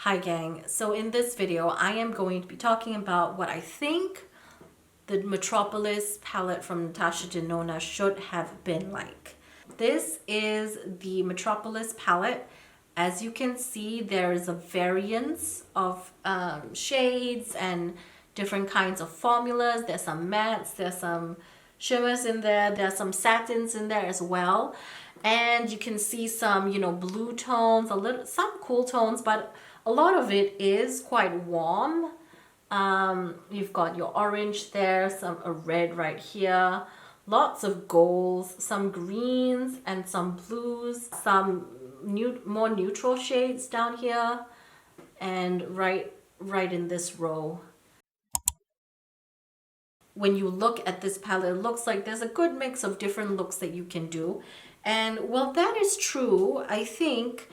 Hi gang, so in this video I am going to be talking about what I think the Metropolis palette from Natasha Denona should have been like. This is the Metropolis palette. As you can see, there is a variance of shades and different kinds of formulas. There's some mattes, there's some shimmers in there, there's some satins in there as well. And you can see some, blue tones, some cool tones, but a lot of it is quite warm. You've got your orange there, a red right here, lots of golds, some greens and some blues, some more neutral shades down here, and right in this row. When you look at this palette, it looks like there's a good mix of different looks that you can do. And while that is true, I think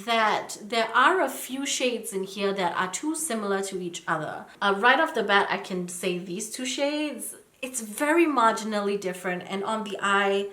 that there are a few shades in here that are too similar to each other. Right off the bat, I can say these two shades, it's very marginally different, and on the eye,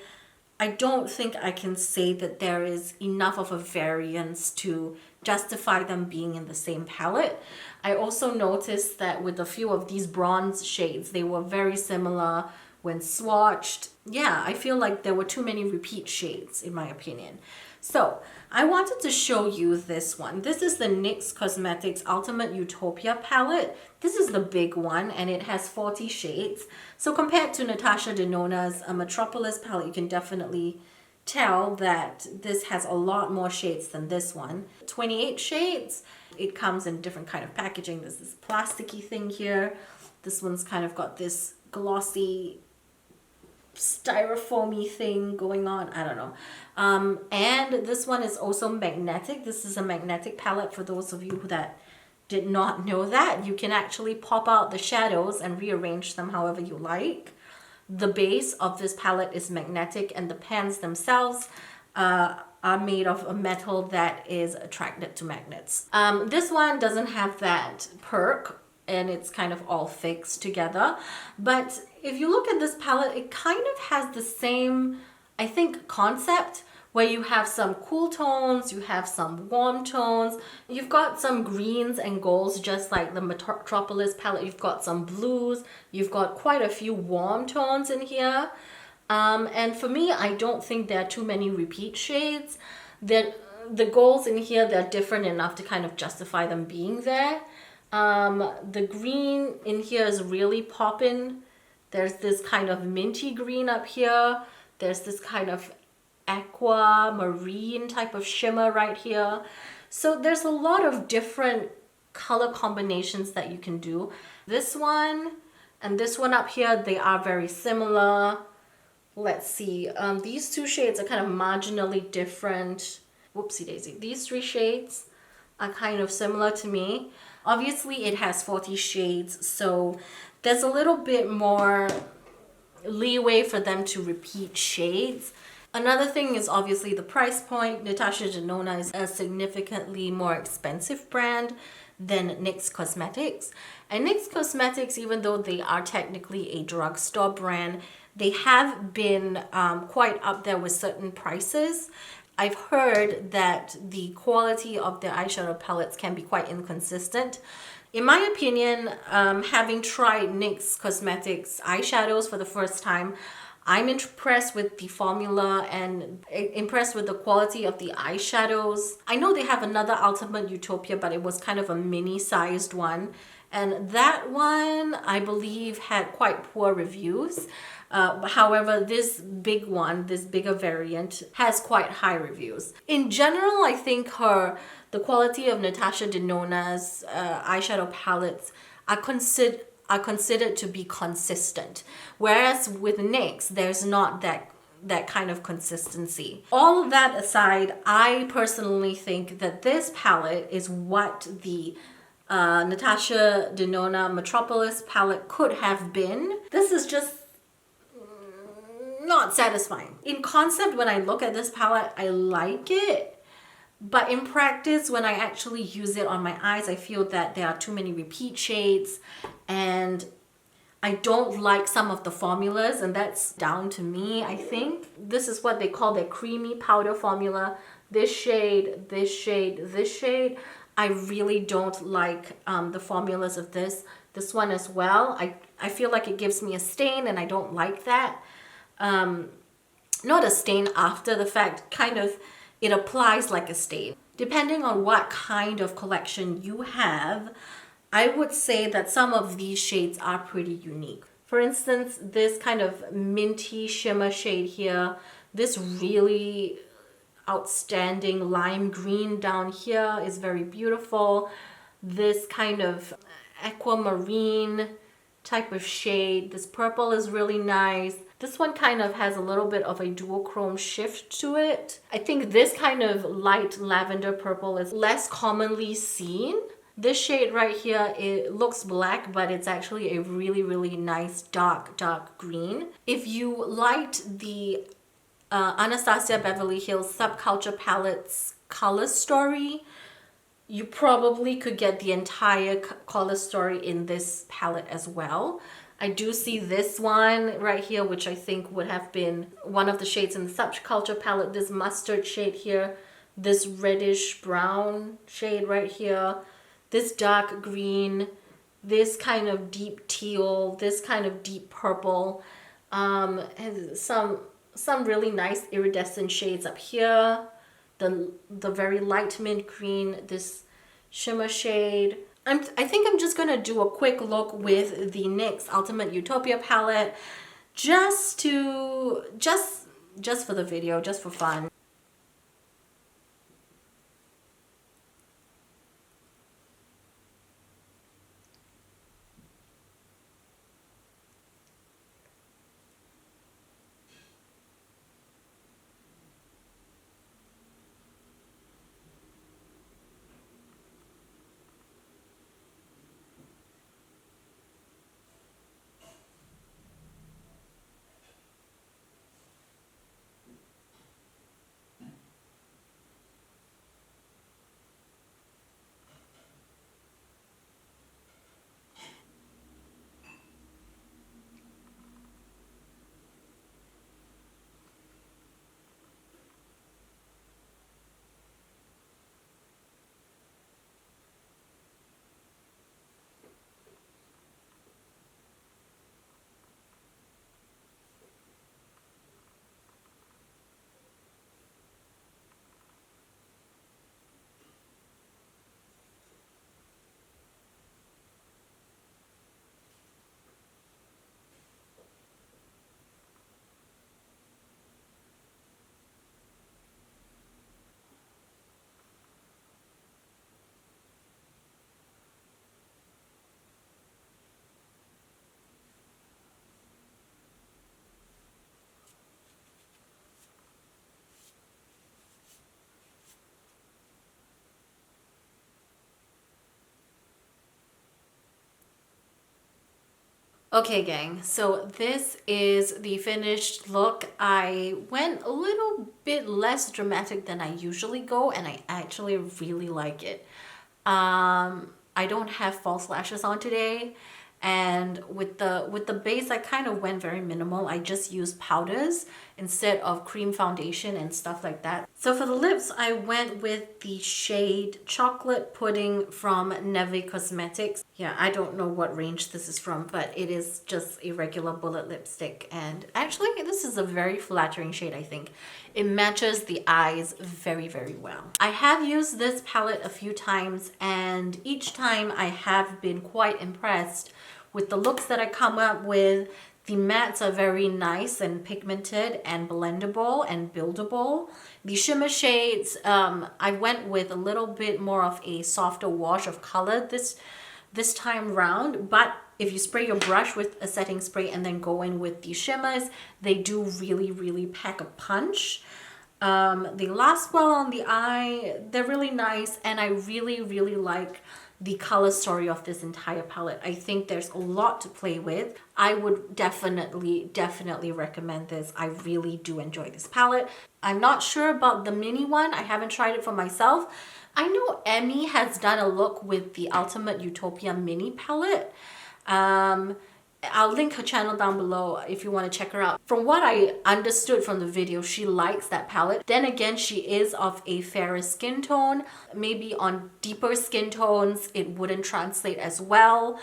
I don't think I can say that there is enough of a variance to justify them being in the same palette. I also noticed that with a few of these bronze shades, they were very similar when swatched. Yeah, I feel like there were too many repeat shades in my opinion. So I wanted to show you this one. This is the NYX Cosmetics Ultimate Utopia palette. This is the big one and it has 40 shades. So compared to Natasha Denona's Metropolis palette, you can definitely tell that this has a lot more shades than this one. 28 shades. It comes in different kind of packaging. There's this plasticky thing here. This one's kind of got this glossy styrofoamy thing going on. I don't know. And this one is also magnetic. This is a magnetic palette. For those of you that did not know that, you can actually pop out the shadows and rearrange them however you like. The base of this palette is magnetic and the pans themselves are made of a metal that is attracted to magnets. This one doesn't have that perk and it's kind of all fixed together. But if you look at this palette, it kind of has the same, I think, concept where you have some cool tones, you have some warm tones, you've got some greens and golds just like the Metropolis palette, you've got some blues, you've got quite a few warm tones in here. And for me, I don't think there are too many repeat shades. The golds in here, they're different enough to kind of justify them being there. The green in here is really popping. There's this kind of minty green up here. There's this kind of aquamarine type of shimmer right here. So there's a lot of different color combinations that you can do. This one and this one up here, they are very similar. Let's see, these two shades are kind of marginally different. Whoopsie daisy. These three shades are kind of similar to me. Obviously it has 40 shades, so there's a little bit more leeway for them to repeat shades. Another thing is obviously the price point. Natasha Denona is a significantly more expensive brand than NYX Cosmetics. And NYX Cosmetics, even though they are technically a drugstore brand, they have been quite up there with certain prices. I've heard that the quality of their eyeshadow palettes can be quite inconsistent. In my opinion, having tried NYX Cosmetics eyeshadows for the first time, I'm impressed with the formula and impressed with the quality of the eyeshadows. I know they have another Ultimate Utopia, but it was kind of a mini-sized one. And that one, I believe, had quite poor reviews. However, this big one, this bigger variant, has quite high reviews. In general, I think the quality of Natasha Denona's eyeshadow palettes are considered to be consistent. Whereas with NYX, there's not that kind of consistency. All of that aside, I personally think that this palette is what the Natasha Denona Metropolis palette could have been. This is just not satisfying. In concept, when I look at this palette, I like it. But in practice, when I actually use it on my eyes, I feel that there are too many repeat shades and I don't like some of the formulas, and that's down to me, I think. This is what they call their creamy powder formula. This shade, this shade, this shade. I really don't like the formulas of this one as well. I feel like it gives me a stain, and I don't like that. Not a stain after the fact, kind of, it applies like a stain. Depending on what kind of collection you have, I would say that some of these shades are pretty unique. For instance, this kind of minty shimmer shade here, this really outstanding lime green down here is very beautiful. This kind of aquamarine type of shade, this purple is really nice. This one kind of has a little bit of a duochrome shift to it. I think this kind of light lavender purple is less commonly seen. This shade right here, it looks black, but it's actually a really, really nice dark green. If you liked the Anastasia Beverly Hills Subculture Palette's color story, you probably could get the entire color story in this palette as well. I do see this one right here, which I think would have been one of the shades in the Subculture palette. This mustard shade here, this reddish brown shade right here, this dark green, this kind of deep teal, this kind of deep purple, and some really nice iridescent shades up here, the very light mint green, this shimmer shade. I think I'm just gonna do a quick look with the NYX Ultimate Utopia palette, just for the video, just for fun. Okay, gang, so this is the finished look. I went a little bit less dramatic than I usually go, and I actually really like it. I don't have false lashes on today, and with the base I kind of went very minimal. I just used powders instead of cream foundation and stuff like that. So for the lips, I went with the shade Chocolate Pudding from NEVE Cosmetics. Yeah, I don't know what range this is from, but it is just a regular bullet lipstick, and actually this is a very flattering shade. I think it matches the eyes very, very well. I have used this palette a few times, and each time I have been quite impressed with the looks that I come up with. The mattes are very nice and pigmented and blendable and buildable. The shimmer shades, I went with a little bit more of a softer wash of color this time round, but if you spray your brush with a setting spray and then go in with the shimmers, they do really, really pack a punch. They last well on the eye, they're really nice, and I really, really like the color story of this entire palette. I think there's a lot to play with. I would definitely recommend this. I really do enjoy this palette. I'm not sure about the mini one. I haven't tried it for myself. I know Emmy has done a look with the Ultimate Utopia mini palette. I'll link her channel down below if you want to check her out. From what I understood from the video, she likes that palette. Then again, she is of a fairer skin tone. Maybe on deeper skin tones, it wouldn't translate as well.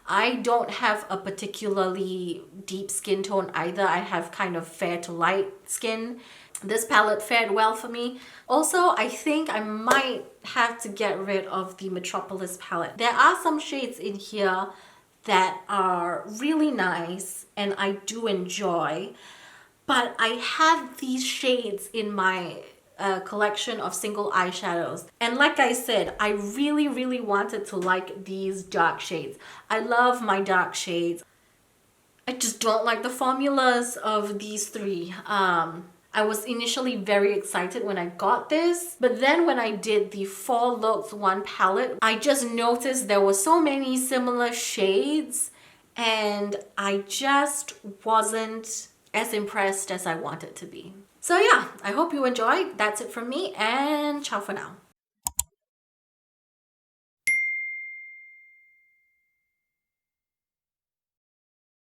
I don't have a particularly deep skin tone either. I have kind of fair to light skin. This palette fared well for me. Also, I think I might have to get rid of the Metropolis palette. There are some shades in here that are really nice and I do enjoy, but I have these shades in my collection of single eyeshadows, and like I said, I really wanted to like these dark shades. I love my dark shades. I just don't like the formulas of these three. I was initially very excited when I got this, but then when I did the 4 looks 1 palette, I just noticed there were so many similar shades and I just wasn't as impressed as I wanted to be. So yeah, I hope you enjoyed. That's it from me, and ciao for now.